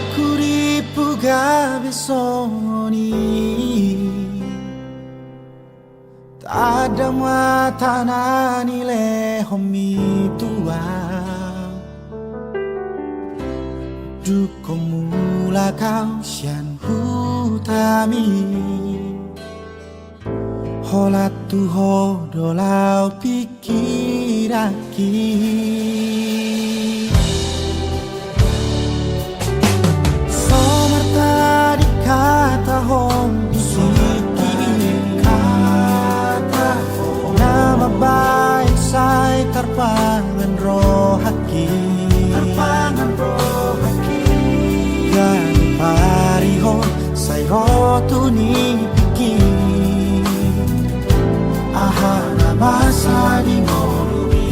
Dakuripuga besoni Tada matana nile homi tua Dukomula kau sian hutami Holat tu hodolau pikiraki Kata hom siki kata nama baik sai terpangan rohaki dan pariho sai rotu ni piki ahana masa di morumi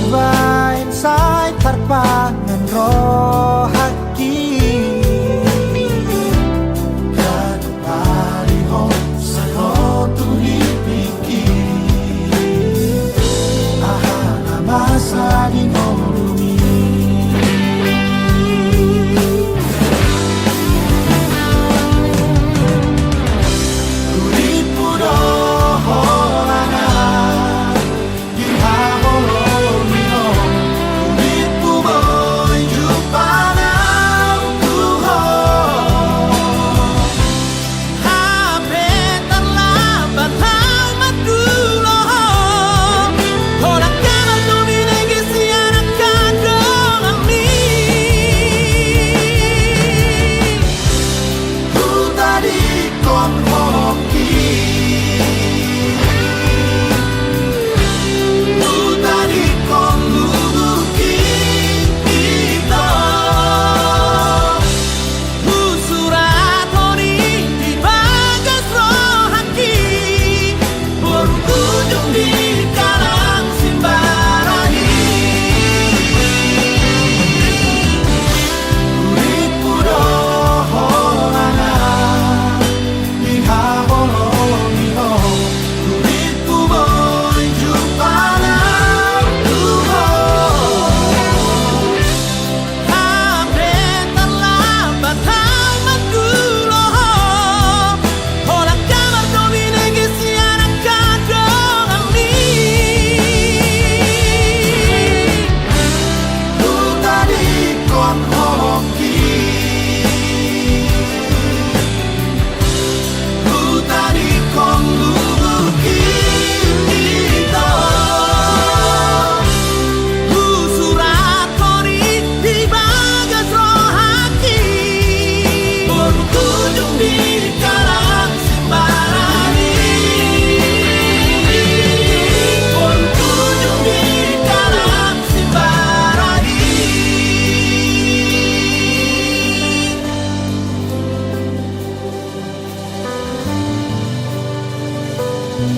Bain sai terpangan rohaki dan pariho sai rotu dipiki ahana masa di morumi Jupa Itu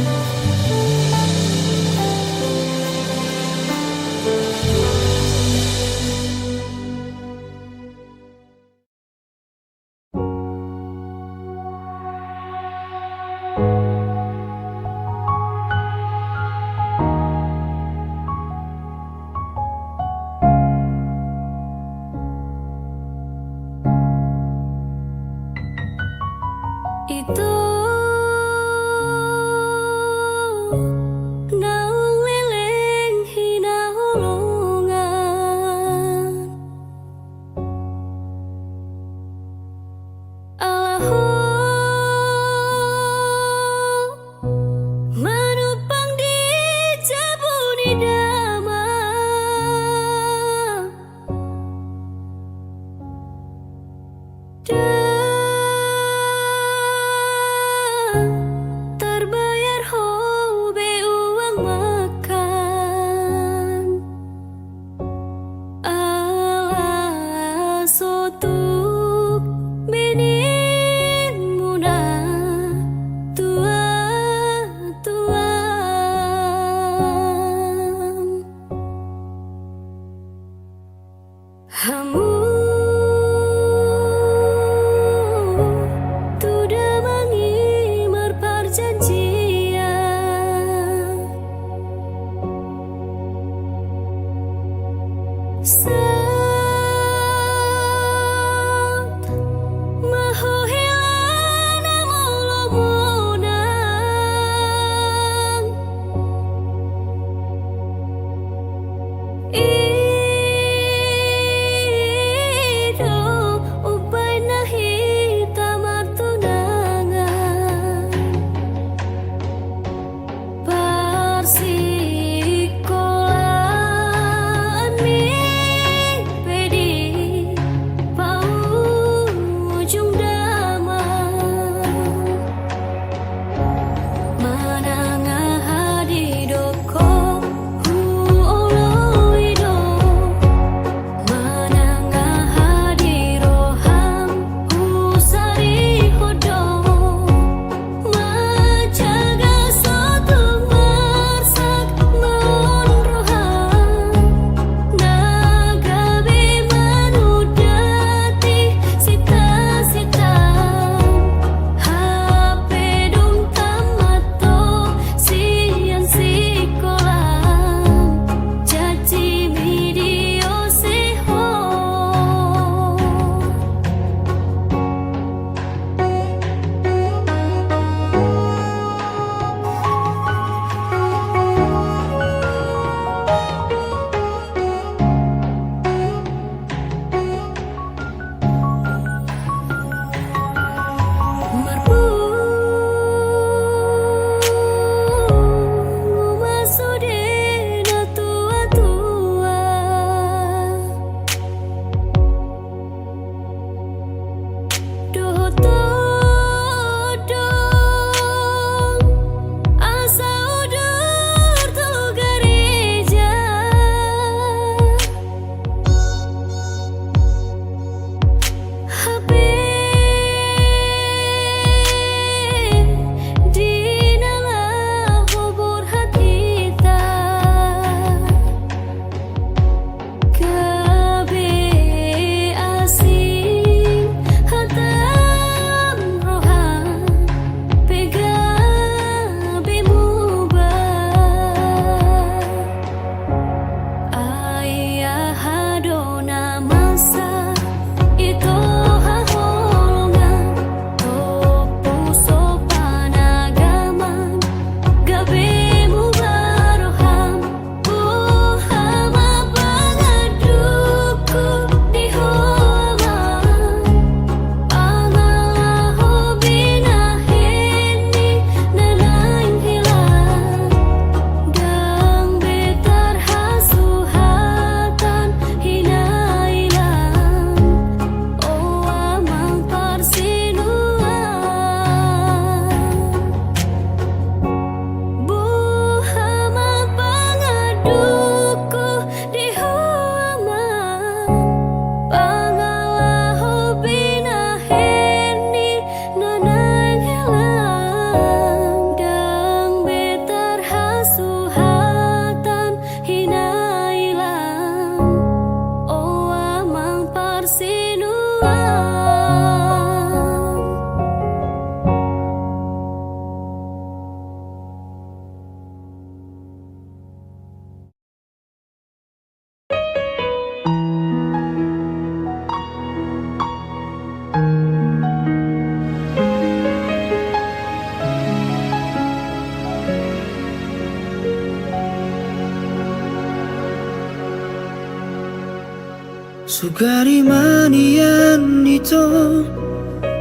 Sugari manian ito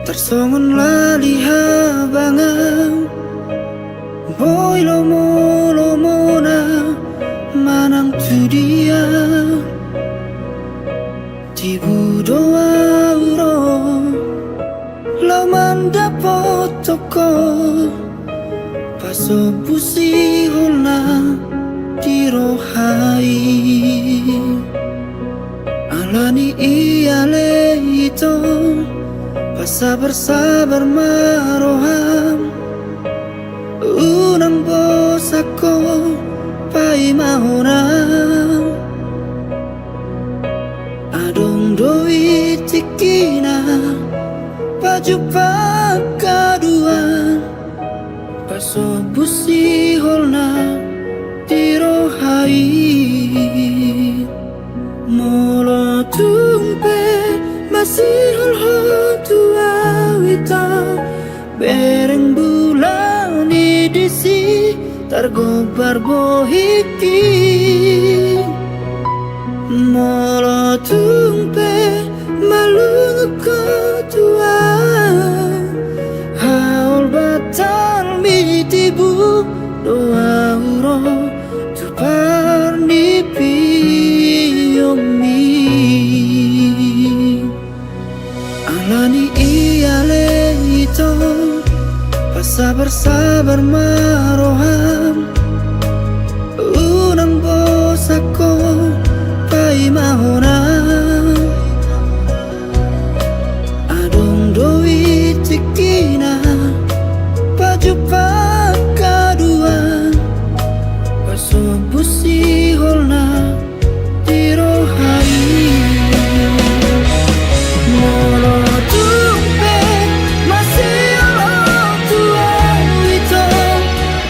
tersongon laliha bangang boy lomo na manang tu dia tibu doa uro laman dapat toko paso pusi holna dirohai alani iale itu sabar maroham unang bosako pai mahona adong doi tikina baju pakaduan paso busi holna dirohai molo tumpe masih holho tua wita bereng bulan disi targobar bohiki molo tumpe malung ko tua haul batal mitibu doa uro tu parnipi yomi alani iale itu sabar maroham unang bosako pai mahona adong doi tikina baju pakaduan paso busi holna dirohai molo tumpe masih Allah tua itu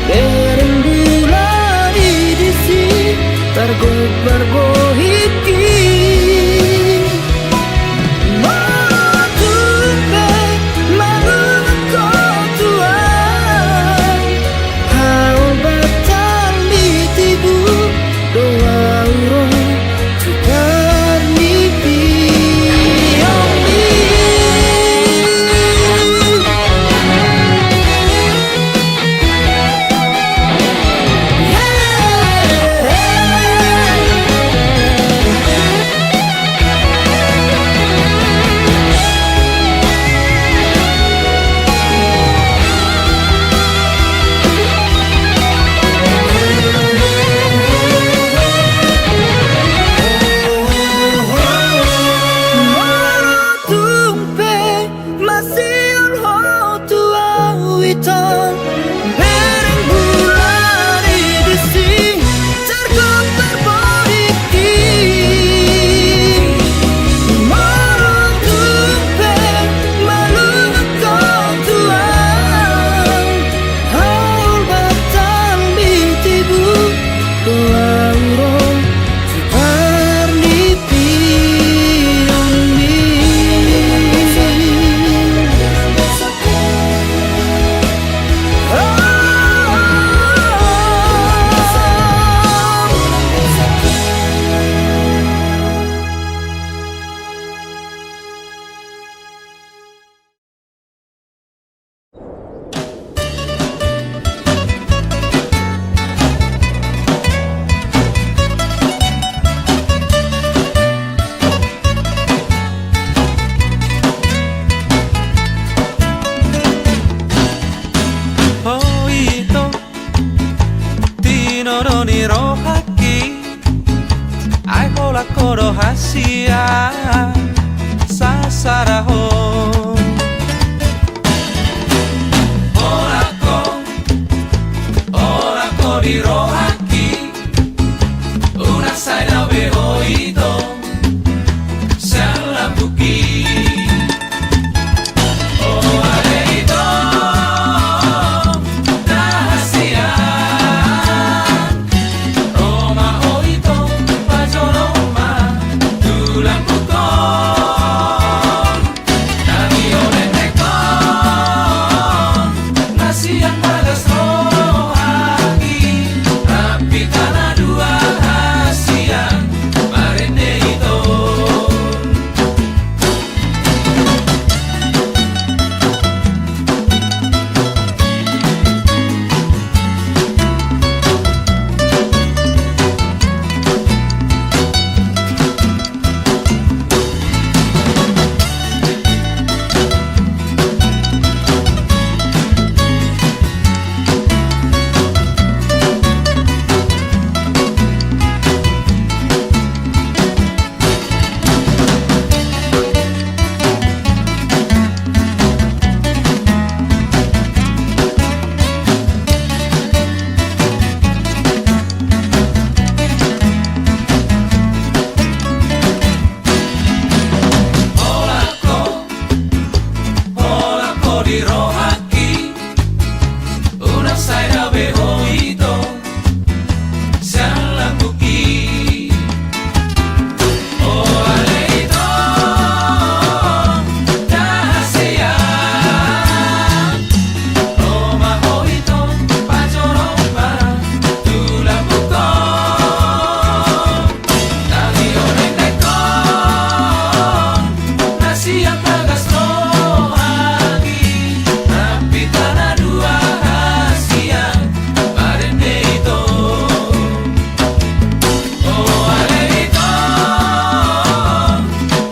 bereng bulan disi targobar bohiki molo tumpe malung ko tua haul batal mitibu doa urung tukar mimpi bereng bulan disi tergobar bohiki marang tumpe malung kau tuang haul batal mitibu doa urung tukar nipi Ni rohaki ai hola koro hasia sasaraho ora ko di rohaki una saina ve oído sala buki sai ra về hối tổ sáng là cuộc kỳ ô lấy to đã xây ô mà hối tổ ba cho nó mà tu là cuộc con ta đi ở đây đây con ta siap tagas rohani tapi tanah dua rahasia parende itu oh ale itu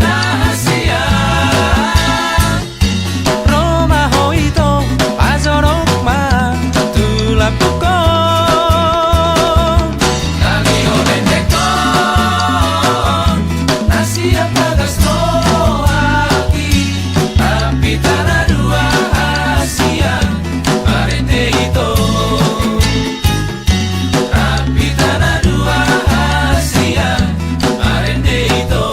rahasia Roma hoito pazorok ma tulap pukon Lagi oleh kon nasihat tagas rohaki tapi tanah dua rahasia parende itu tapi tanah dua rahasia parende itu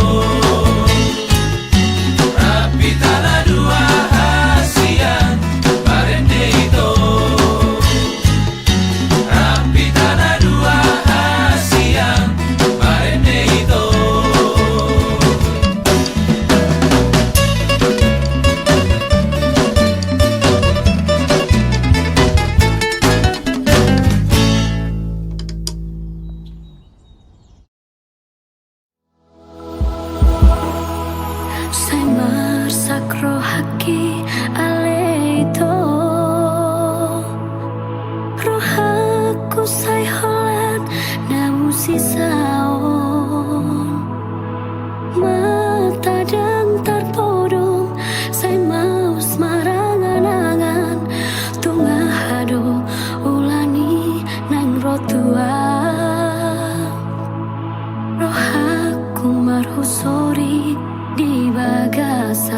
tapi tanah dua rahasia parende itu tapi tanah dua rahasia parende itu Sai marsakro haki aleito rohaku sai holat namu sisaon mata dan terpodong sai maus marangan-angan tungah hado ulani nang rotua rohaku marhusori di bagasan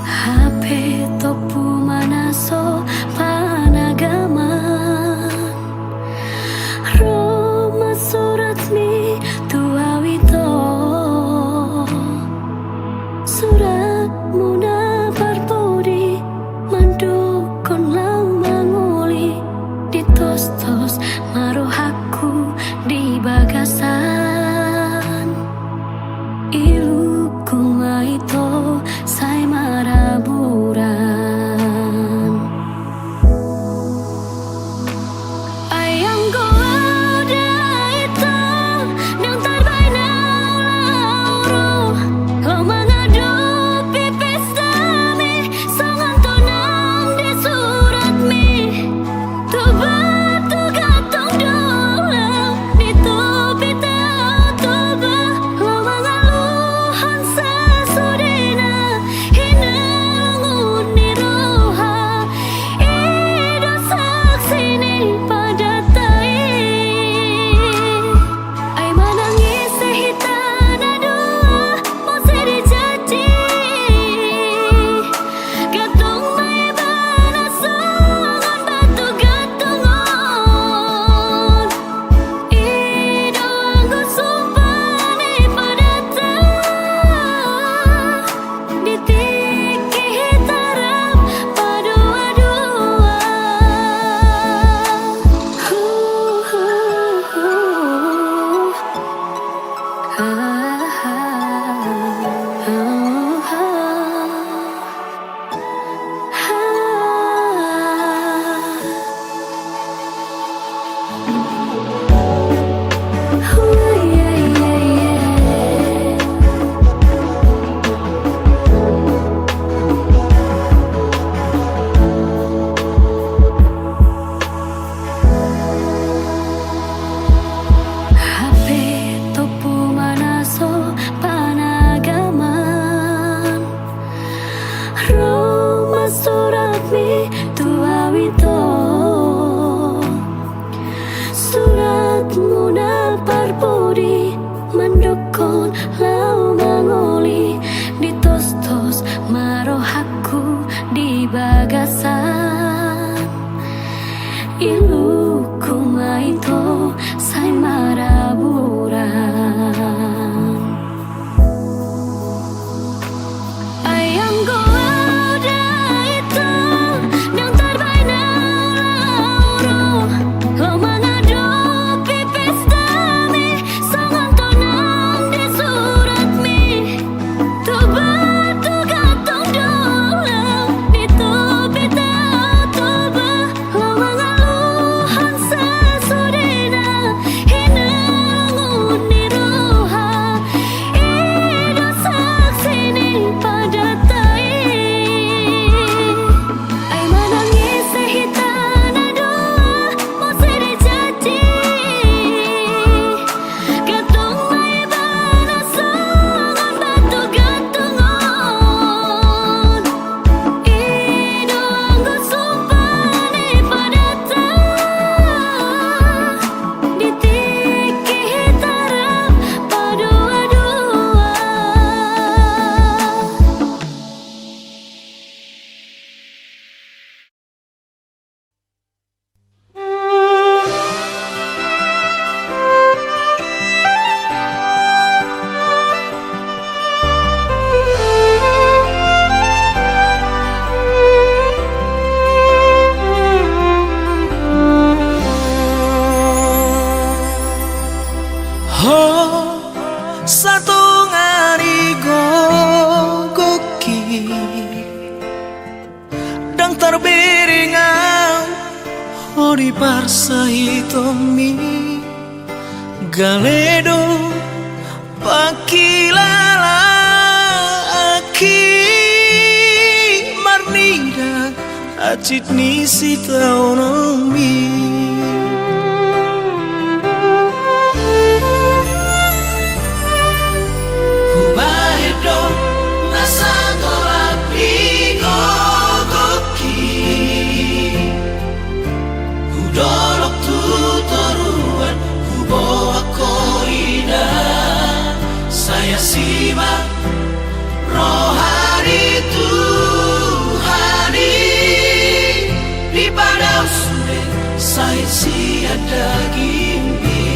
HP topu manaso panagaman Roma suratmi tuawito surat muna parpodi mandukon lau manguli di tos-tos marohaku di bagasan iluku maito sai maraburan ayang goa itu nang tarbai lauro lo mengadupi pestami sangan tonang di suratmi tu batu gatong dolang di topi tautoba lo mengaluhan sesudina hinangun ni roha ida saksini pada tai ay manangis sehitana dua masih dijadi gatong may banasangan batu gatongon ida anggo sumpani pada ta ditiki hitarap padua-dua HP topu manaso panagaman Roma suratmi tuawito surat muna parpodi mandukon lau mangoli di tos-tos marohaku di bagasan iluku maito sai maraburan ayang goa terbiringau ori parsahitomi galedo pakilala aki marnida acit nisi taunomi Bahedo nasangola pigogoki Hudolok tutoruan Huboa koina Saya simak rohani Tuhani Di padau sude saya siada gimbi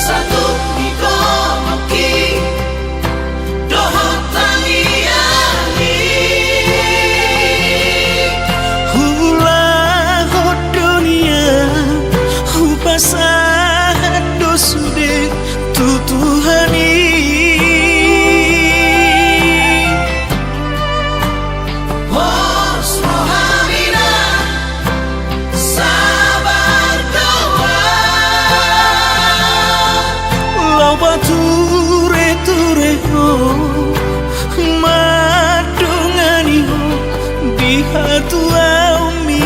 Satu mikomoki dohot tangiani hula hot dunia hupasah dosude tutuhani Hos rohamina sabar doa Loba ture ho madungani ho di hatu aumi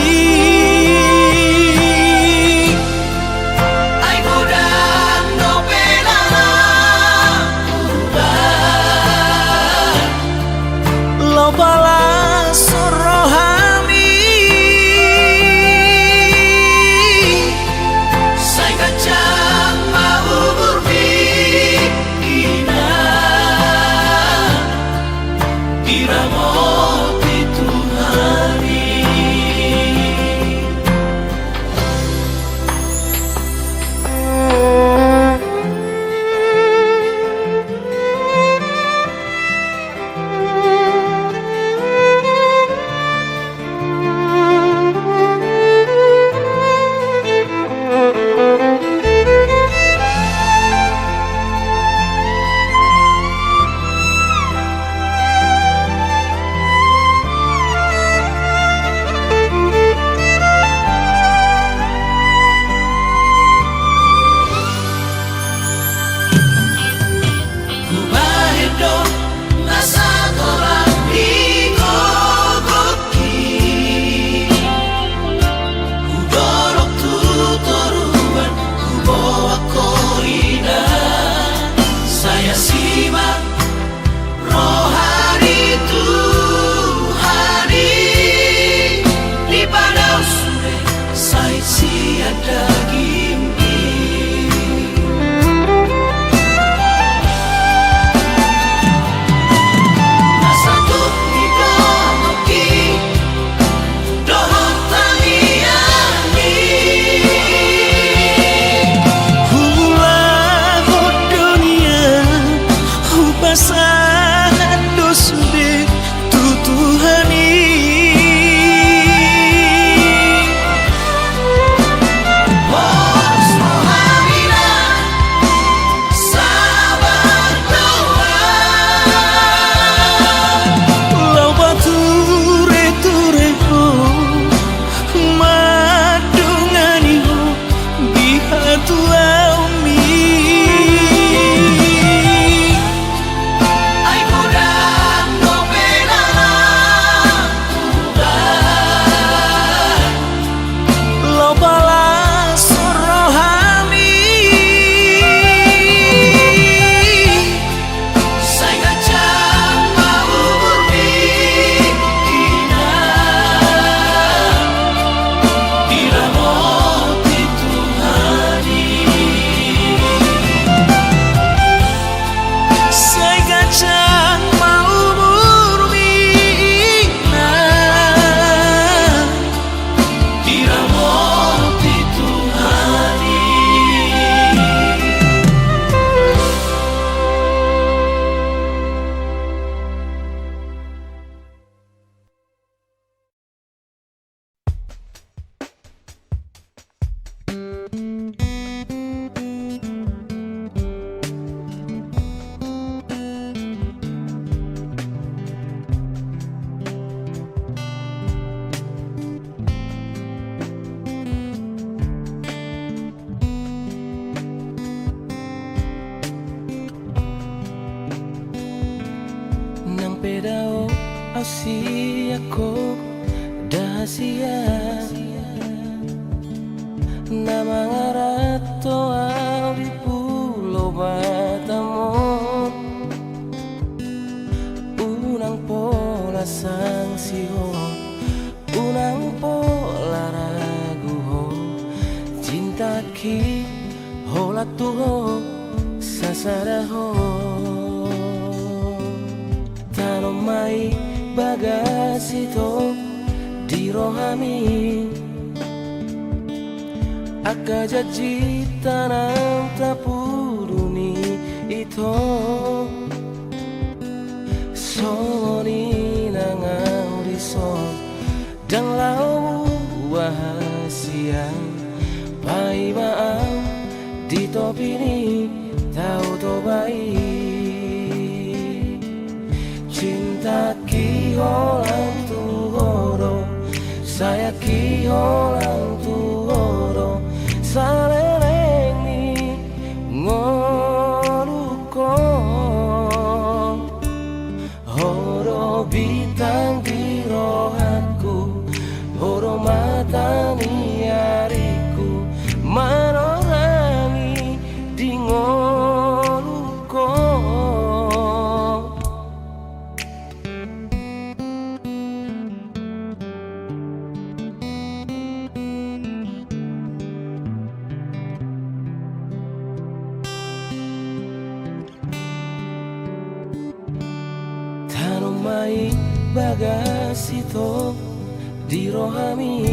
Ai godang no penala ubah loba la sorohami Sai kacang mau burbi pedao au siako dahasia nama ngarato au di Pulau Batamon unang pola sang siho unang pola ragu ho cinta ki hola tuho sasara ho tano mai bagasito di rohami Aka janji tanam tapuruni ito Soni nangau risot Dan lau wahasia Pai maaf di topi ini Tahu to baik Cinta ki holang tu horo Saya ki holang tu horo Saleleng ni ngoruko Horo bintang di rohaku Horo mata ni hariku Manorangi di ngoruko Mai bagasito di rohami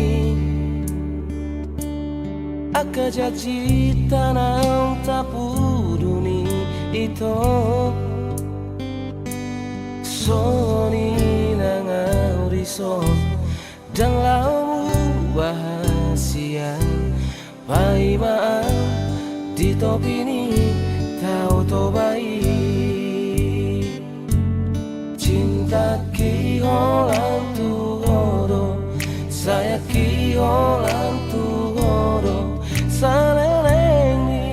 Aka janji tanam tapuduni ito Soni nangau risot Dan lau bahasia Pai maaf di topi ini Tahu to baik Cinta ki holang tu horo Saya ki holang tu horo Saleleng ni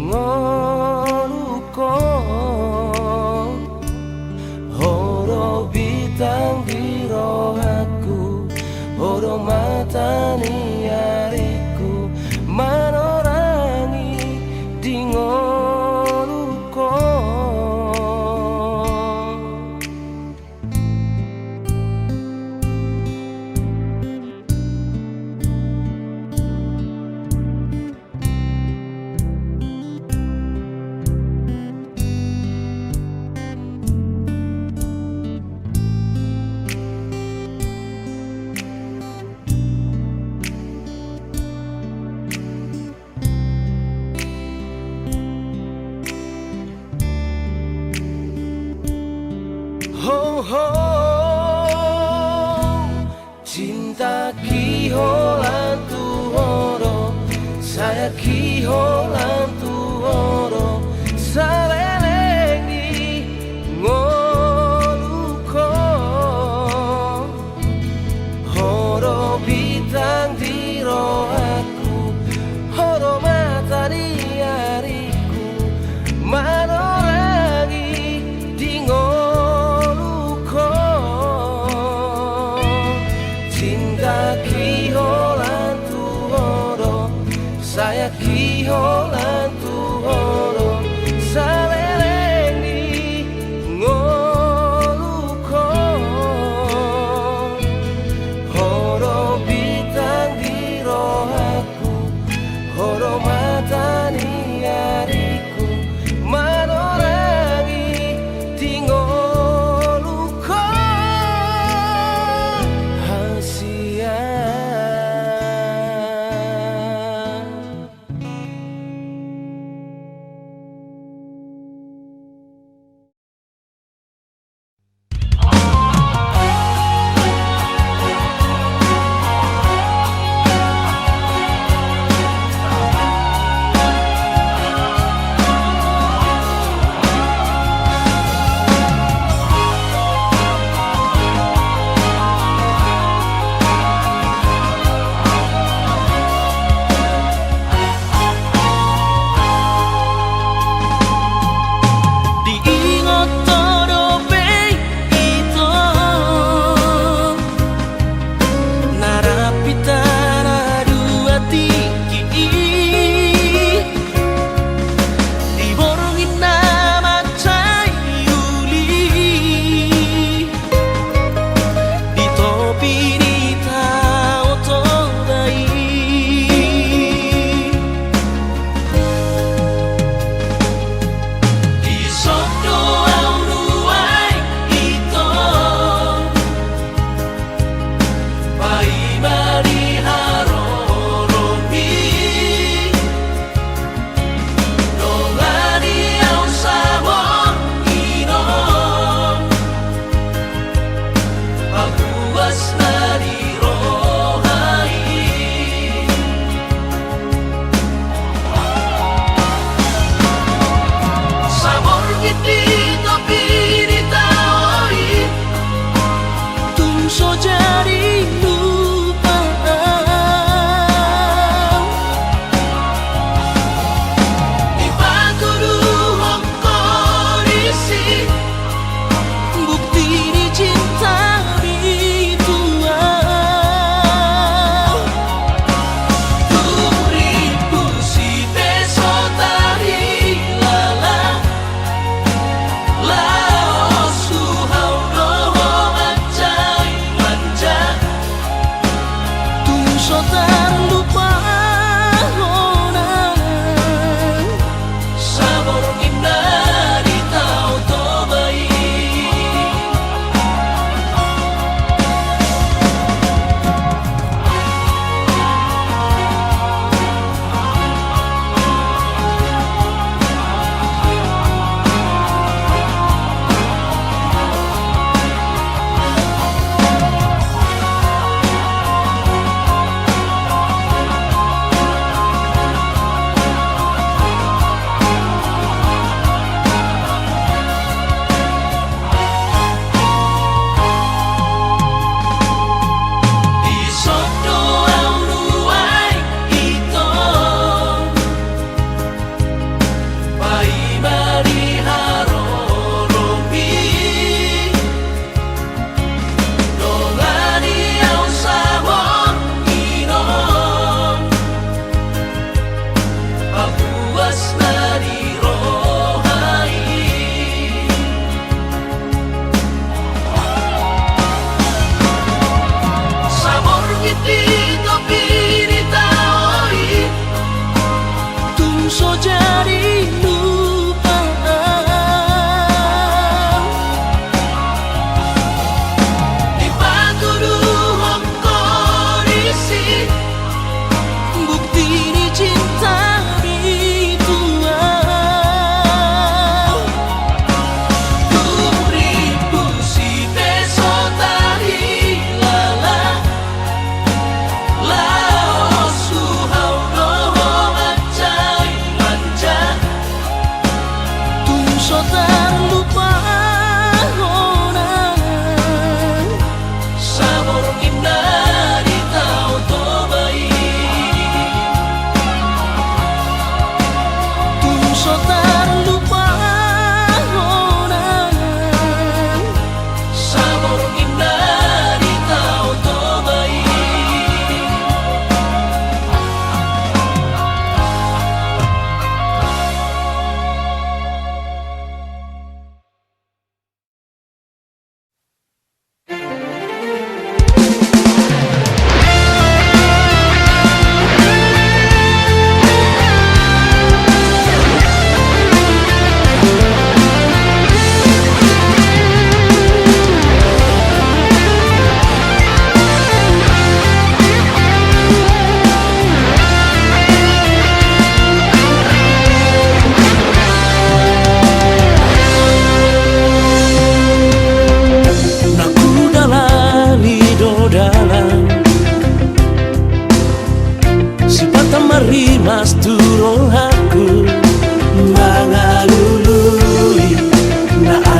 ngoruko Horo bintang di rohaku Horo mata ni hariku Manorangi di ngoruko Ho ho Cinta ki holang tu horo Saya ki holang tu horo Saleleng di ngoruko Horo bintang di rohaku Horo mata di hariku Manorangi di ngoruko Cinta ki holang tu horo Saya ki holang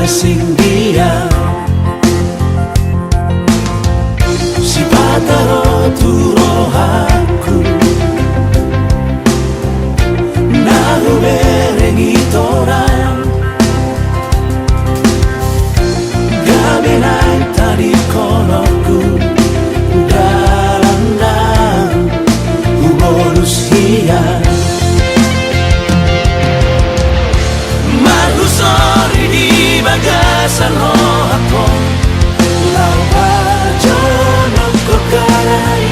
sing dia si pataro turo aku nahu berengi torang gabenang tadi konoku dalam bonus hian malu sorry di bagasan lo ako lau bajono ko karai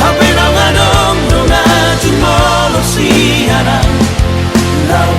hape na ngadong no ngajun mo lo siana lau